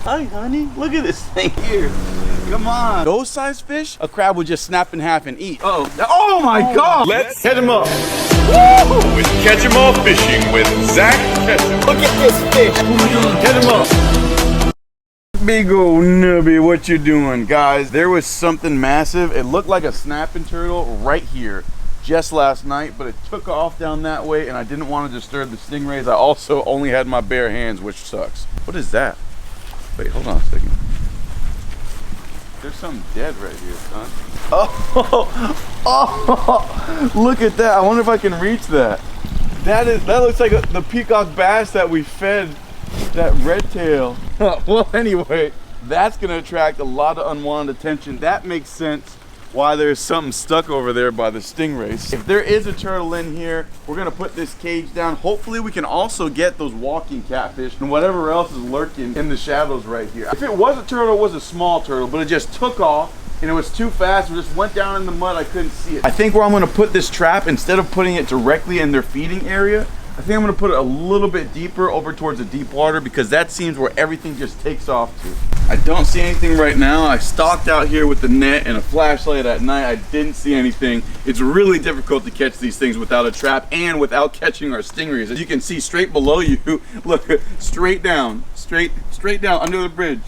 Hi, honey. Look at this thing here. Come on. Those size fish, a crab would just snap in half and eat. Oh my God. Let's catch him up. Woo! With Catch 'em All Fishing with Zak Catchem. Look at this fish. Catch 'em up. Big old nubby, what you doing, guys? There was something massive. It looked like a snapping turtle right here just last night, but it took off down that way and I didn't want to disturb the stingrays. I also only had my bare hands, which sucks. What is that? Wait, hold on a second. There's something dead right here, son. Oh, look at that. I wonder if I can reach that. That looks like the peacock bass that we fed that red tail. Well, anyway, that's gonna attract a lot of unwanted attention. That makes sense why there's something stuck over there by the stingrays. If there is a turtle in here, we're gonna put this cage down. Hopefully we can also get those walking catfish and whatever else is lurking in the shadows right here. If it was a turtle, it was a small turtle, but it just took off and it was too fast. It just went down in the mud. I couldn't see it. I think where I'm gonna put this trap, instead of putting it directly in their feeding area, I think I'm gonna put it a little bit deeper over towards the deep water, because that seems where everything just takes off to. I don't see anything right now. I stalked out here with the net and a flashlight at night. I didn't see anything. It's really difficult to catch these things without a trap and without catching our stingrays. As you can see straight below you, look, straight down, straight down under the bridge.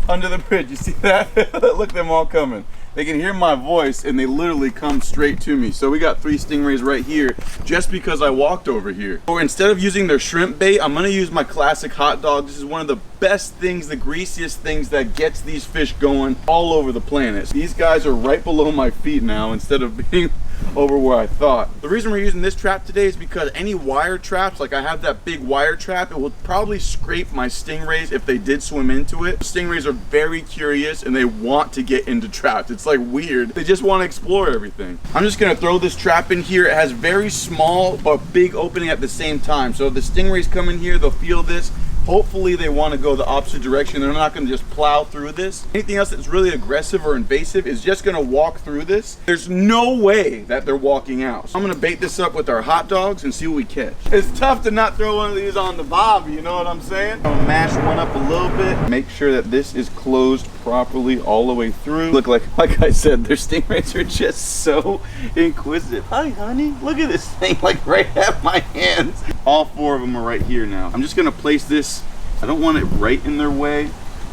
Under the bridge, you see that? Look at them all coming. They can hear my voice and they literally come straight to me. So we got 3 stingrays right here just because I walked over here. So instead of using their shrimp bait, I'm gonna use my classic hot dog. This is one of the best things, the greasiest things that gets these fish going all over the planet. These guys are right below my feet now instead of being over where I thought. The reason we're using this trap today is because any wire traps, like I have that big wire trap, it will probably scrape my stingrays if they did swim into it. Stingrays are very curious and they want to get into traps. It's like weird. They just want to explore everything. I'm just gonna throw this trap in here. It has very small but big opening at the same time. So if the stingrays come in here, they'll feel this. Hopefully they want to go the opposite direction. They're not going to just plow through this. Anything else that's really aggressive or invasive is just going to walk through this. There's no way that they're walking out. So I'm going to bait this up with our hot dogs and see what we catch. It's tough to not throw one of these on the bob, you know what I'm saying? I'm going to mash one up a little bit. Make sure that this is closed properly all the way through. Look, like I said, their stingrays are just so inquisitive. Hi, honey. Look at this thing, like right at my hands. All 4 of them are right here now. I'm just going to place this. I don't want it right in their way.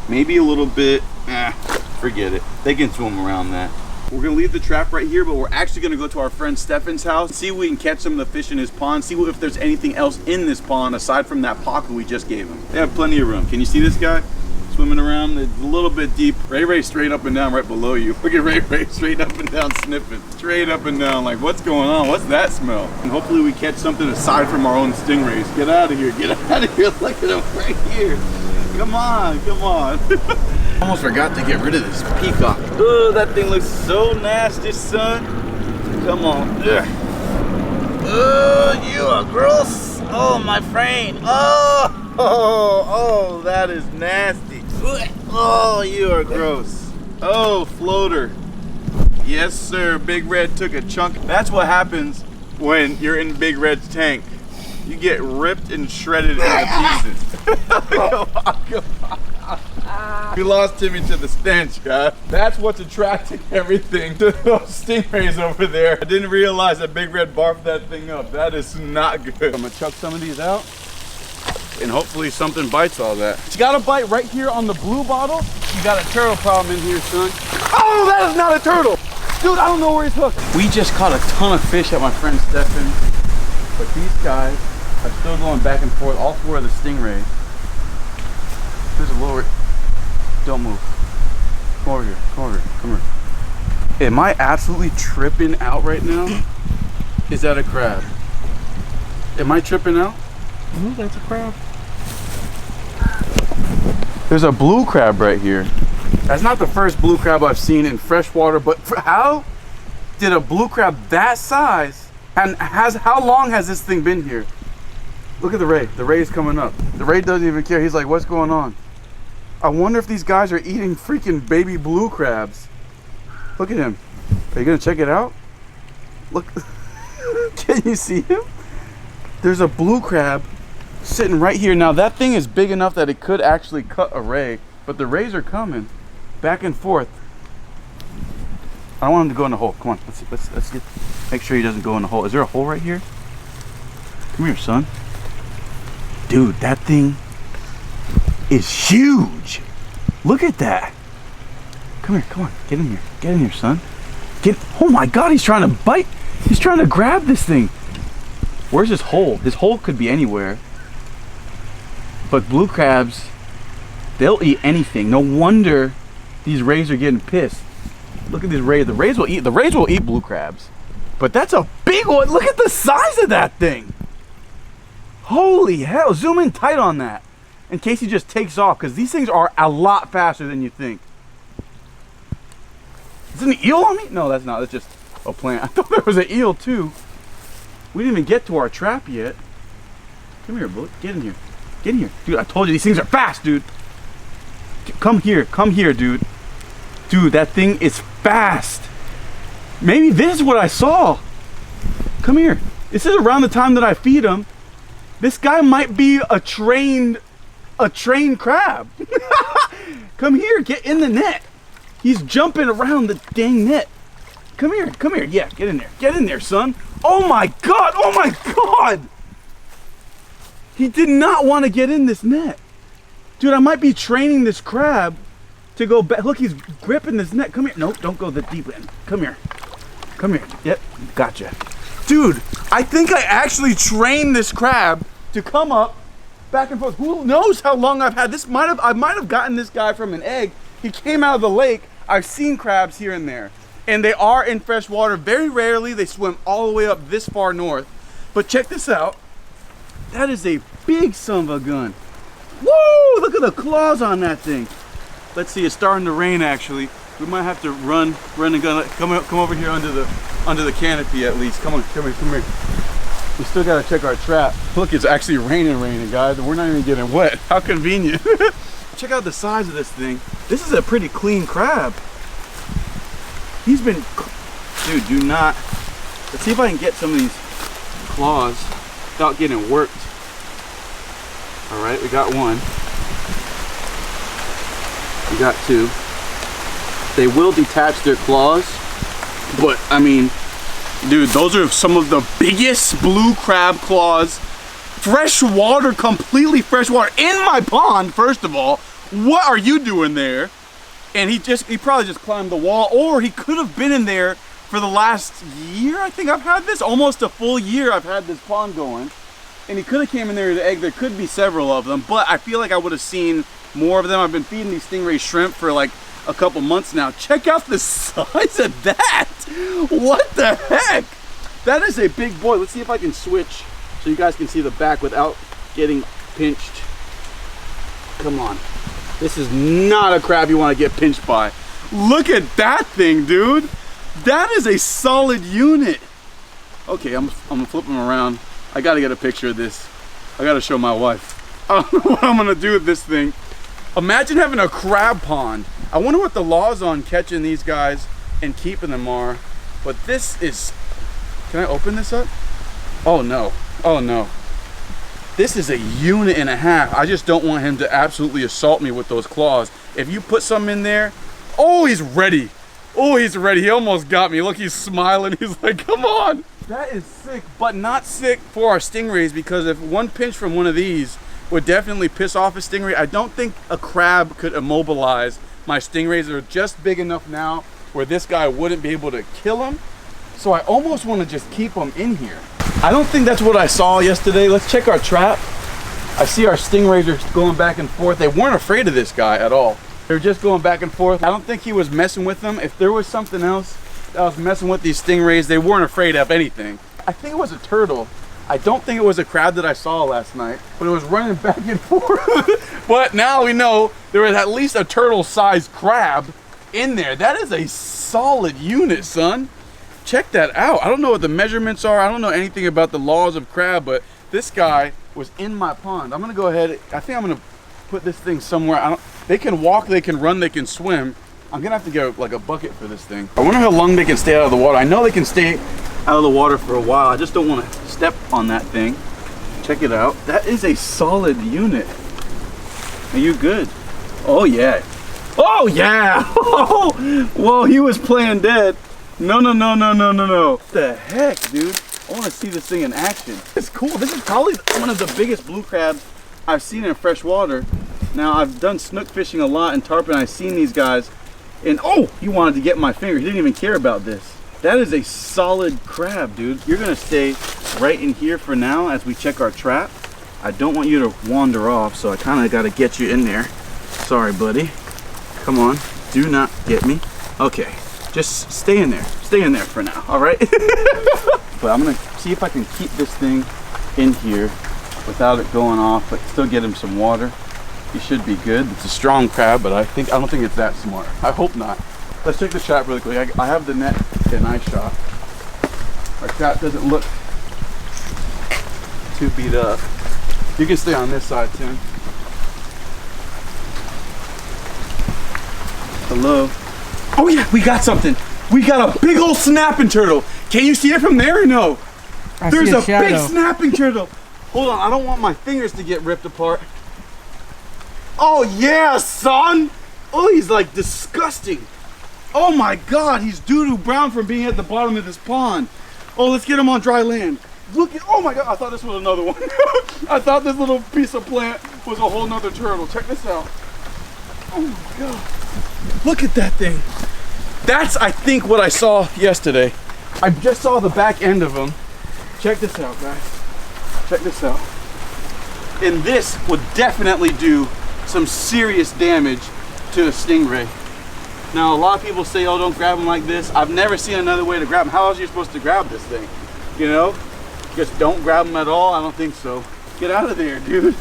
Maybe a little bit. Forget it. They can swim around that. We're gonna leave the trap right here, but we're actually gonna go to our friend Stefan's house, see if we can catch some of the fish in his pond, see if there's anything else in this pond aside from that pocket we just gave him. They have plenty of room. Can you see this guy swimming around? It's a little bit deep. Ray straight up and down right below you. Look at Ray straight up and down sniffing. Straight up and down, like what's going on? What's that smell? And hopefully we catch something aside from our own stingrays. Get out of here, get out of here. Look at them right here. Come on, come on. Almost forgot to get rid of this peacock. Oh, that thing looks so nasty, son. Come on. Ugh. Oh, you are gross. Oh, my friend. Oh, that is nasty. Oh, you are gross. Oh, floater. Yes, sir. Big Red took a chunk. That's what happens when you're in Big Red's tank. You get ripped and shredded into pieces. Come on. We lost Timmy to the stench, guys. That's what's attracting everything to those stingrays over there. I didn't realize that Big Red barfed that thing up. That is not good. I'm gonna chuck some of these out and hopefully something bites all that. You got a bite right here on the blue bottle. You got a turtle problem in here, son. Oh, that is not a turtle. Dude, I don't know where he's hooked. We just caught a ton of fish at my friend Stefan, but these guys are still going back and forth. All 4 of the stingrays. There's a lower. Don't move. Come over here. Come over here. Come here. Am I absolutely tripping out right now? Is that a crab? Am I tripping out? No, that's a crab. There's a blue crab right here. That's not the first blue crab I've seen in freshwater, but how did a blue crab that size, and how long has this thing been here? Look at the ray. The ray is coming up. The ray doesn't even care. He's like, what's going on? I wonder if these guys are eating freaking baby blue crabs. Look at him. Are you gonna check it out? Look. Can you see him? There's a blue crab sitting right here. Now that thing is big enough that it could actually cut a ray. but the rays are coming back and forth. I don't want him to go in the hole. Come on, let's make sure he doesn't go in the hole. Is there a hole right here? Come here, son. Dude, that thing is huge. Look at that. Come here, come on, get in here. Get in here, son. Oh my God, he's trying to bite. He's trying to grab this thing. Where's his hole? His hole could be anywhere. But blue crabs, they'll eat anything. No wonder these rays are getting pissed. Look at these rays. The rays will eat blue crabs. But that's a big one. Look at the size of that thing. Holy hell. Zoom in tight on that in case he just takes off, because these things are a lot faster than you think. Is it an eel on me? No, that's not. That's just a plant. I thought there was an eel too. We didn't even get to our trap yet. Come here, bullet. Get in here. Get in here. Dude, I told you these things are fast, dude. Come here, dude. Dude, that thing is fast. Maybe this is what I saw. Come here. This is around the time that I feed him. This guy might be a trained crab. Come here, get in the net. He's jumping around the dang net. Come here, yeah, get in there, son. Oh my God, oh my God. He did not want to get in this net. Dude, I might be training this crab to go back. Look, he's gripping this net. Come here. Nope, don't go the deep end. Come here. Yep, gotcha. Dude, I think I actually trained this crab to come up back and forth. Who knows how long I've had this? I might have gotten this guy from an egg. He came out of the lake. I've seen crabs here and there, and they are in fresh water. Very rarely they swim all the way up this far north. But check this out. That is a big son of a gun. Woo! Look at the claws on that thing. Let's see, it's starting to rain actually. We might have to run and gun. Come over here under the canopy at least. Come here. We still gotta check our trap. Look, it's actually raining, guys. We're not even getting wet. How convenient. Check out the size of this thing. This is a pretty clean crab. He's been, dude, do not. Let's see if I can get some of these claws without getting worked. All right, we got one. We got two. They will detach their claws, but I mean, dude, those are some of the biggest blue crab claws. Freshwater, completely freshwater in my pond. First of all, what are you doing there? And he probably just climbed the wall, or he could have been in there for the last year. I think I've had this, almost a full year I've had this pond going. And he could have came in there to egg. There could be several of them, but I feel like I would have seen more of them. I've been feeding these stingray shrimp for like a couple months now. Check out the size of that. What the heck? That is a big boy. Let's see if I can switch so you guys can see the back without getting pinched. Come on. This is not a crab you want to get pinched by. Look at that thing, dude. That is a solid unit. Okay, I'm gonna flip him around. I gotta get a picture of this. I gotta show my wife. I don't know what I'm gonna do with this thing. Imagine having a crab pond. I wonder what the laws on catching these guys and keeping them are. But this is, can I open this up? Oh no, oh no. This is a unit and a half. I just don't want him to absolutely assault me with those claws. If you put some in there, oh, he's ready. Oh, he's ready. He almost got me. Look, he's smiling. He's like, come on. That is sick, but not sick for our stingrays, because if one pinch from one of these would definitely piss off a stingray, I don't think a crab could immobilize my stingrays. They're just big enough now where this guy wouldn't be able to kill them. So I almost want to just keep them in here. I don't think that's what I saw yesterday. Let's check our trap. I see our stingrays are going back and forth. They weren't afraid of this guy at all. They're just going back and forth. I don't think he was messing with them. If there was something else that was messing with these stingrays, they weren't afraid of anything. I think it was a turtle. I don't think it was a crab that I saw last night, but it was running back and forth. But now we know there was at least a turtle-sized crab in there. That is a solid unit, son. Check that out. I don't know what the measurements are. I don't know anything about the laws of crab, but this guy was in my pond. I'm gonna go ahead. I think I'm gonna put this thing somewhere. They can walk, they can run, they can swim. I'm gonna have to get like a bucket for this thing. I wonder how long they can stay out of the water. I know they can stay out of the water for a while. I just don't want to step on that thing. Check it out. That is a solid unit. Are you good? Oh yeah. Oh yeah. Whoa, he was playing dead. No. What the heck, dude? I want to see this thing in action. It's cool. This is probably one of the biggest blue crabs I've seen in fresh water. Now, I've done snook fishing a lot in tarpon. I've seen these guys, and oh, he wanted to get my finger. He didn't even care about this. That is a solid crab, dude. You're gonna stay right in here for now as we check our trap. I don't want you to wander off, so I kind of got to get you in there. Sorry, buddy. Come on, do not get me. Okay, just stay in there. Stay in there for now, all right? But I'm gonna see if I can keep this thing in here without it going off, but still get him some water. He should be good. It's a strong crab, but I don't think it's that smart. I hope not. Let's check the trap really quick. I have the net and I shot. Our trap doesn't look too beat up. You can stay on this side, Tim. Hello. Oh yeah, we got something. We got a big old snapping turtle. Can you see it from there or no? There's a big snapping turtle. Hold on, I don't want my fingers to get ripped apart. Oh yeah, son. Oh, he's like disgusting. Oh my God, he's doo-doo brown from being at the bottom of this pond. Oh, let's get him on dry land. Look at, oh my God, I thought this was another one. I thought this little piece of plant was a whole nother turtle. Check this out. Oh my God. Look at that thing. That's, I think, what I saw yesterday. I just saw the back end of him. Check this out, guys. Check this out. And this would definitely do some serious damage to a stingray. Now, a lot of people say, oh, don't grab them like this. I've never seen another way to grab them. How else are you supposed to grab this thing? You know? Just don't grab them at all? I don't think so. Get out of there, dude.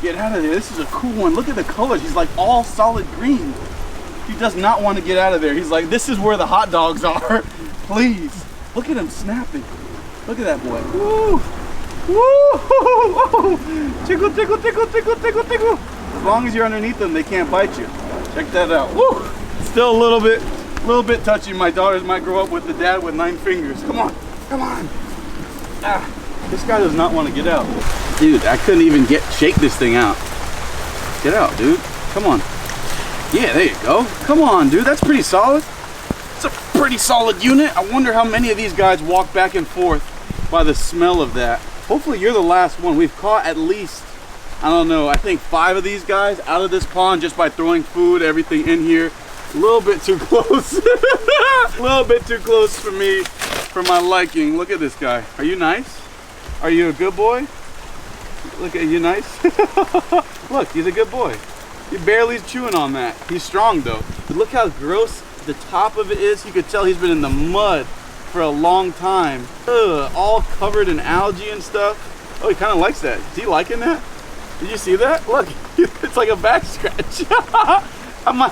Get out of there. This is a cool one. Look at the colors. He's like all solid green. He does not want to get out of there. He's like, this is where the hot dogs are. Please. Look at him snapping. Look at that boy. Woo! Woo! Tickle, tickle, tickle, tickle, tickle, tickle. As long as you're underneath them, they can't bite you. Check that out. Woo! Still a little bit touchy. My daughters might grow up with the dad with 9 fingers. Come on, come on. Ah, this guy does not want to get out. Dude, I couldn't even shake this thing out. Get out, dude. Come on. Yeah, there you go. Come on, dude. That's pretty solid. It's a pretty solid unit. I wonder how many of these guys walk back and forth by the smell of that. Hopefully you're the last one. We've caught at least, I don't know, I think 5 of these guys out of this pond just by throwing food, everything in here. A little bit too close. A little bit too close for me, for my liking. Look at this guy. Are you nice? Are you a good boy? Look at you, nice? Look, he's a good boy. He barely's chewing on that. He's strong though. But look how gross the top of it is. You could tell he's been in the mud for a long time. Ugh, all covered in algae and stuff. Oh, he kind of likes that. Is he liking that? Did you see that? Look, it's like a back scratch. I might,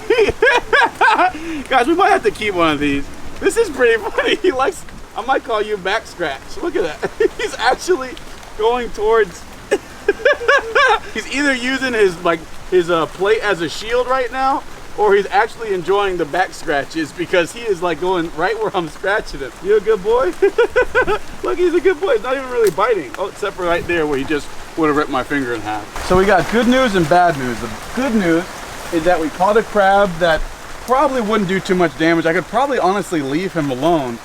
guys, we might have to keep one of these. This is pretty funny. He likes, I might call you back scratch. Look at that. He's actually going towards, he's either using his plate as a shield right now, or he's actually enjoying the back scratches because he is like going right where I'm scratching him. You a good boy? Look, he's a good boy. He's not even really biting. Oh, except for right there where he just would have ripped my finger in half. So we got good news and bad news. The good news is that we caught a crab that probably wouldn't do too much damage. I could probably honestly leave him alone.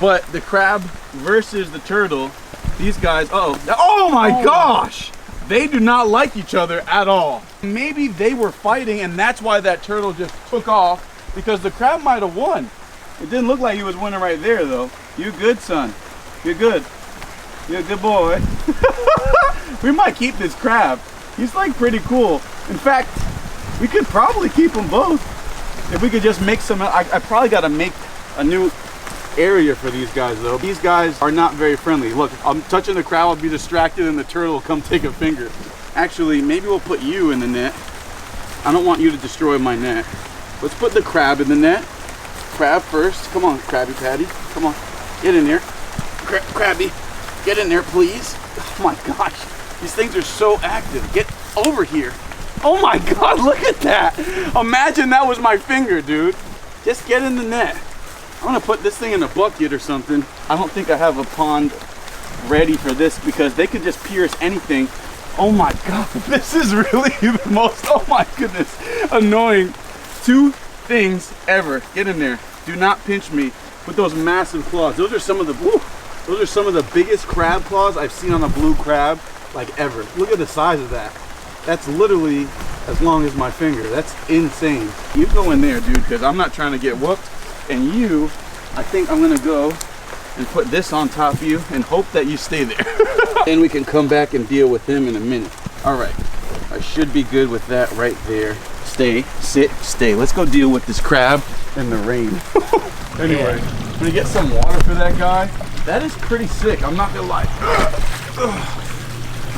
But the crab versus the turtle, these guys, oh my gosh! They do not like each other at all. Maybe they were fighting and that's why that turtle just took off, because the crab might have won. It didn't look like he was winning right there though. You good, son? You're good. You're a good boy. We might keep this crab. He's like pretty cool. In fact, we could probably keep them both. If we could just make some, I probably gotta make a new area for these guys though. These guys are not very friendly. Look, I'm touching the crab, I'll be distracted and the turtle will come take a finger. Actually, maybe we'll put you in the net. I don't want you to destroy my net. Let's put the crab in the net. Crab first. Come on, Krabby Patty. Come on, get in there. Krabby, get in there, please. Oh my gosh, these things are so active. Get over here. Oh my God, look at that. Imagine that was my finger, dude. Just get in the net. I'm gonna put this thing in a bucket or something. I don't think I have a pond ready for this because they could just pierce anything. Oh my God, this is really the most, oh my goodness, annoying 2 things ever. Get in there. Do not pinch me with those massive claws. Those are some of the, those are some of the biggest crab claws I've seen on a blue crab, like ever. Look at the size of that. That's literally as long as my finger. That's insane. You go in there, dude, because I'm not trying to get whooped. And you, I think I'm gonna go and put this on top of you and hope that you stay there. Then we can come back and deal with him in a minute. All right, I should be good with that right there. Stay, sit, stay. Let's go deal with this crab in the rain. Anyway, I'm gonna get some water for that guy. That is pretty sick, I'm not gonna lie.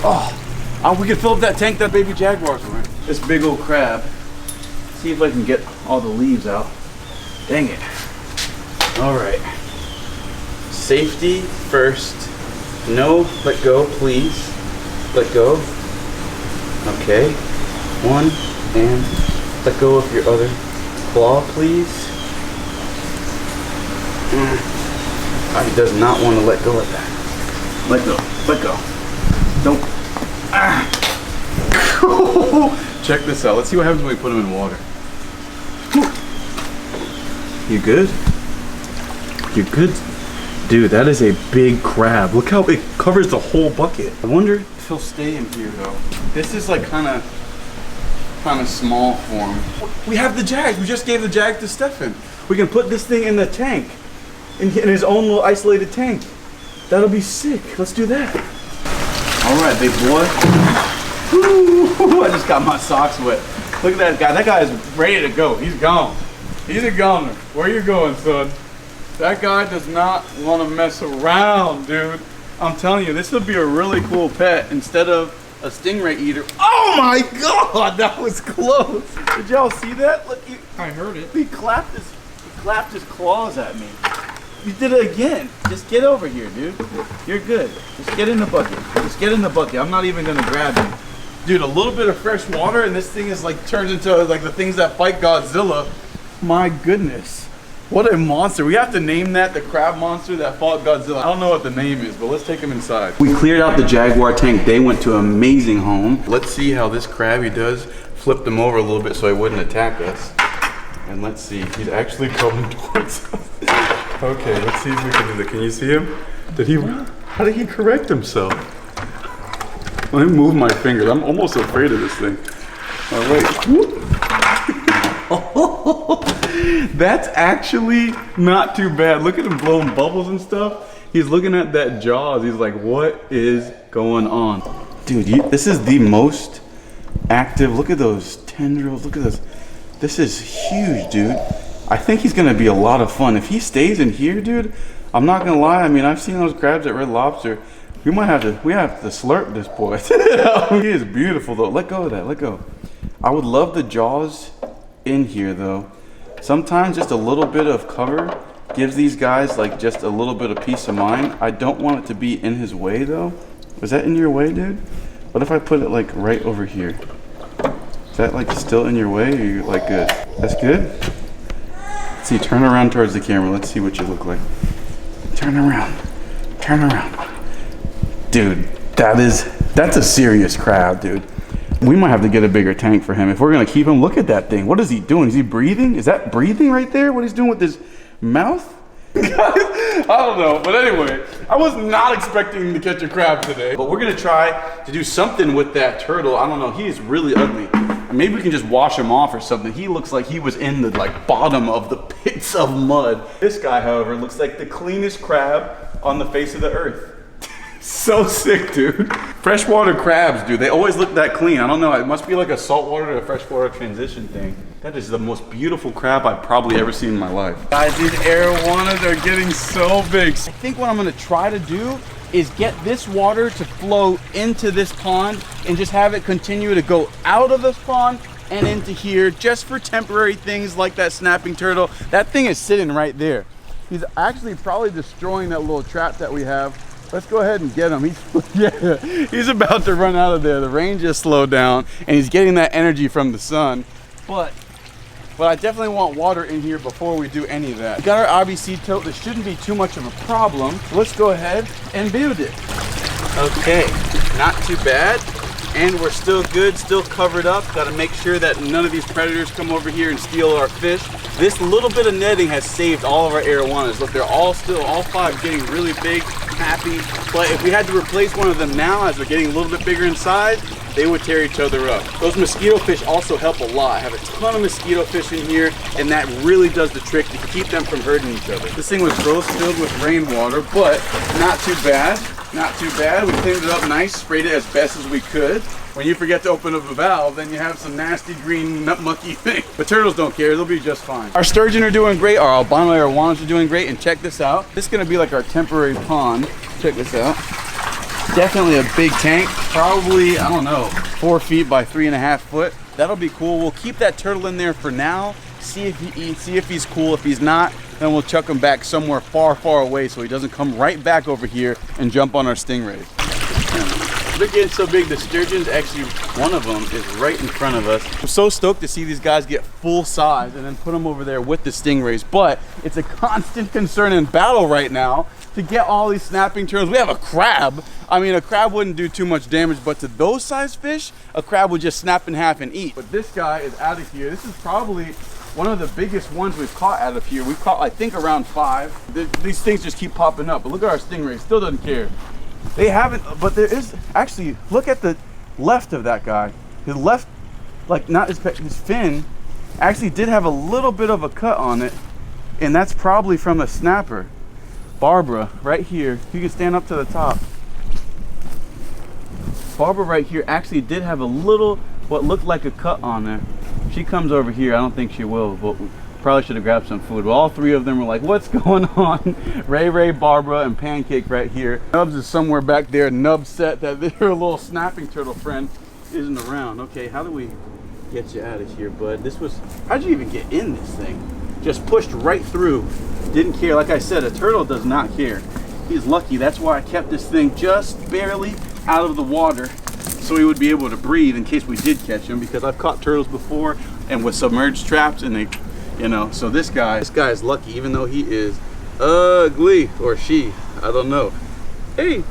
Oh, we can fill up that tank that baby jaguar's in. This big old crab. See if I can get all the leaves out. Dang it. All right. Safety first. No, let go, please. Let go. Okay. 1, and let go of your other claw, please. He does not want to let go of that. Let go. Let go. Don't. Check this out. Let's see what happens when we put him in water. You good? You good? Dude, that is a big crab. Look how it covers the whole bucket. I wonder if he'll stay in here though. This is like kind of small for him. We have the jag. We just gave the jag to Stefan. We can put this thing in the tank, in his own little isolated tank. That'll be sick. Let's do that. All right, big boy. Ooh, I just got my socks wet. Look at that guy. That guy is ready to go. He's gone. He's a goner. Where you going, son? That guy does not want to mess around, dude. I'm telling you, this would be a really cool pet instead of a stingray eater. Oh my God, that was close. Did y'all see that? Look, I heard it. he clapped his claws at me. You did it again. Just get over here, dude. You're good. Just get in the bucket. Just get in the bucket. I'm not even gonna grab you. Dude, a little bit of fresh water and this thing is like turned into like the things that fight Godzilla. My goodness. What a monster. We have to name that the crab monster that fought Godzilla. I don't know what the name is, but let's take him inside. We cleared out the jaguar tank. They went to an amazing home. Let's see how this crabby does. Flipped him over a little bit so he wouldn't attack us. And let's see, he's actually coming towards us. Okay, let's see if we can do that. Can you see him? How did he correct himself? Let me move my fingers. I'm almost afraid of this thing. Oh, wait. That's actually not too bad. Look at him blowing bubbles and stuff. He's looking at that jaws. He's like, what is going on? Dude, this is the most active. Look at those tendrils. Look at this. This is huge, dude. I think he's gonna be a lot of fun. If he stays in here, dude, I'm not gonna lie. I mean, I've seen those crabs at Red Lobster. We have to slurp this boy. He is beautiful though. Let go of that, let go. I would love the jaws in here though. Sometimes just a little bit of cover gives these guys like just a little bit of peace of mind. I don't want it to be in his way though. Was that in your way, dude? What if I put it like right over here? Is that like still in your way or you like good? That's good? Let's see, turn around towards the camera. Let's see what you look like. Turn around, turn around. Dude, that's a serious crab, dude. We might have to get a bigger tank for him if we're gonna keep him. Look at that thing. What is he doing? Is he breathing? Is that breathing right there? What he's doing with his mouth? I don't know, but anyway, I was not expecting to catch a crab today, but we're gonna try to do something with that turtle. I don't know, he is really ugly. Maybe we can just wash him off or something. He looks like he was in the like bottom of the pits of mud. This guy, however, looks like the cleanest crab on the face of the earth. So sick, dude. Freshwater crabs, dude, they always look that clean. I don't know, it must be like a saltwater to freshwater transition thing. That is the most beautiful crab I've probably ever seen in my life. Guys, these arowanas are getting so big. I think what I'm gonna try to do is get this water to flow into this pond and just have it continue to go out of this pond and into here just for temporary things like that snapping turtle. That thing is sitting right there. He's actually probably destroying that little trap that we have. Let's go ahead and get him. He's about to run out of there. The rain just slowed down and he's getting that energy from the sun. But I definitely want water in here before we do any of that. We got our RBC tote. This shouldn't be too much of a problem. Let's go ahead and build it. Okay, not too bad. and we're still good, still covered up. Got to make sure that none of these predators come over here and steal our fish. This little bit of netting has saved all of our arowanas. Look, they're all 5 getting really big, happy. But if we had to replace one of them now, as they're getting a little bit bigger in size, they would tear each other up. Those mosquito fish also help a lot. I have a ton of mosquito fish in here, and that really does the trick to keep them from hurting each other. This thing was gross filled with rainwater, but not too bad. Not too bad. We cleaned it up nice, sprayed it as best as we could. When you forget to open up a valve, then you have some nasty green nut mucky thing. But turtles don't care, they'll be just fine. Our sturgeon are doing great, our albino arowanas are doing great, and check this out. This is gonna be like our temporary pond. Check this out. Definitely a big tank, probably, I don't know, 4 feet by 3.5 foot. That'll be cool. We'll keep that turtle in there for now, see if he eats, see if he's cool. If he's not, then we'll chuck him back somewhere far, far away so he doesn't come right back over here and jump on our stingrays. They're getting so big, the sturgeons, actually, one of them is right in front of us. I'm so stoked to see these guys get full size and then put them over there with the stingrays, but it's a constant concern and battle right now to get all these snapping turtles. We have a crab. I mean, a crab wouldn't do too much damage, but to those size fish, a crab would just snap in half and eat. But this guy is out of here. This is probably one of the biggest ones we've caught out of here. We've caught, I think, around 5. These things just keep popping up, but look at our stingray, still doesn't care. They haven't, but there is, actually, look at the left of that guy. His left, like not his fin, actually did have a little bit of a cut on it, and that's probably from a snapper. Barbara, right here, if you can stand up to the top. Barbara right here actually did have a little, what looked like a cut on there. She comes over here, I don't think she will, but we probably should have grabbed some food. Well, all 3 of them were like, what's going on? Ray, Barbara, and Pancake right here. Nubs is somewhere back there. Nub set that their little snapping turtle friend isn't around. Okay, how do we get you out of here, bud? This was, how'd you even get in this thing? Just pushed right through. Didn't care. Like I said, a turtle does not care. He's lucky. That's why I kept this thing just barely out of the water so he would be able to breathe in case we did catch him, because I've caught turtles before and with submerged traps, and they, you know, so this guy is lucky, even though he is ugly, or she, I don't know. Hey.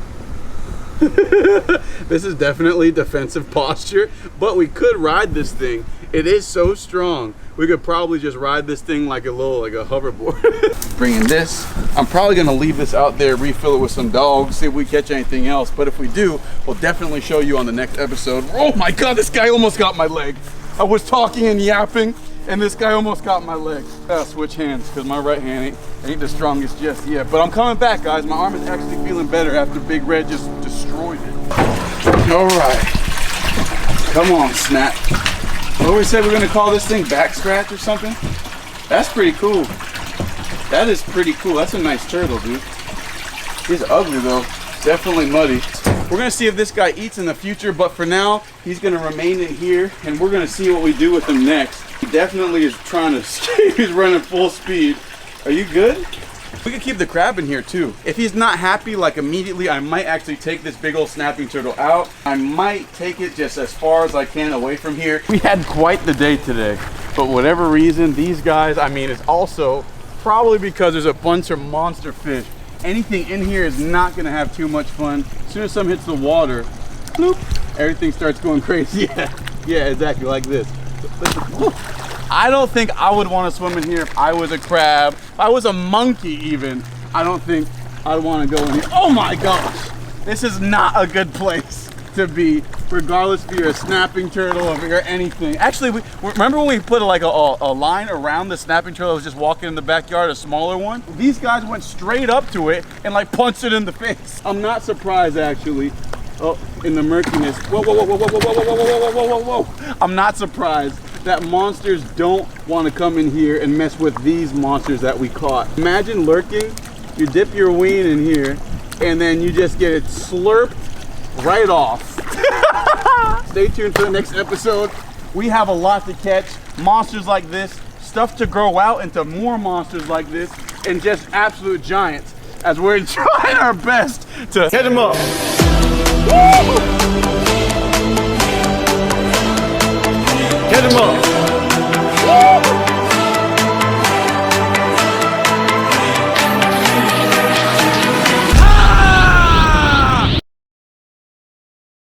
This is definitely defensive posture, but we could ride this thing. It is so strong. We could probably just ride this thing like a hoverboard. Bringing this, I'm probably gonna leave this out there, refill it with some dogs, see if we catch anything else. But if we do, we'll definitely show you on the next episode. Oh my God, this guy almost got my leg. I was talking and yapping, and this guy almost got my leg. Switch hands, because my right hand ain't the strongest just yet. But I'm coming back, guys. My arm is actually feeling better after Big Red just destroyed it. All right, come on, Snap. What we said we're gonna call this thing back scratch or something? That's pretty cool. That is pretty cool. That's a nice turtle, dude. He's ugly though, definitely muddy. We're gonna see if this guy eats in the future, but for now, he's gonna remain in here, and we're gonna see what we do with him next. He definitely is trying to escape. He's running full speed. Are you good? We could keep the crab in here too. If he's not happy, like immediately, I might actually take this big old snapping turtle out. I might take it just as far as I can away from here. We had quite the day today, but whatever reason, these guys, I mean, it's also probably because there's a bunch of monster fish. Anything in here is not gonna have too much fun. As soon as some hits the water, bloop, everything starts going crazy. Yeah, exactly like this. I don't think I would want to swim in here if I was a crab. If I was a monkey even, I don't think I'd want to go in here. Oh my gosh, this is not a good place to be, regardless if you're a snapping turtle or if you're anything. Actually, remember when we put like a line around the snapping turtle that was just walking in the backyard, a smaller one? These guys went straight up to it and like punched it in the face. I'm not surprised actually. Oh, in the murkiness. Whoa, whoa, whoa, whoa, whoa, whoa, whoa, whoa, whoa, whoa, whoa, whoa. I'm not surprised that monsters don't want to come in here and mess with these monsters that we caught. Imagine lurking, you dip your ween in here, and then you just get it slurped right off. Stay tuned for the next episode. We have a lot to catch. Monsters like this, stuff to grow out into more monsters like this, and just absolute giants, as we're trying our best to hit them up. Woo! Hit him up.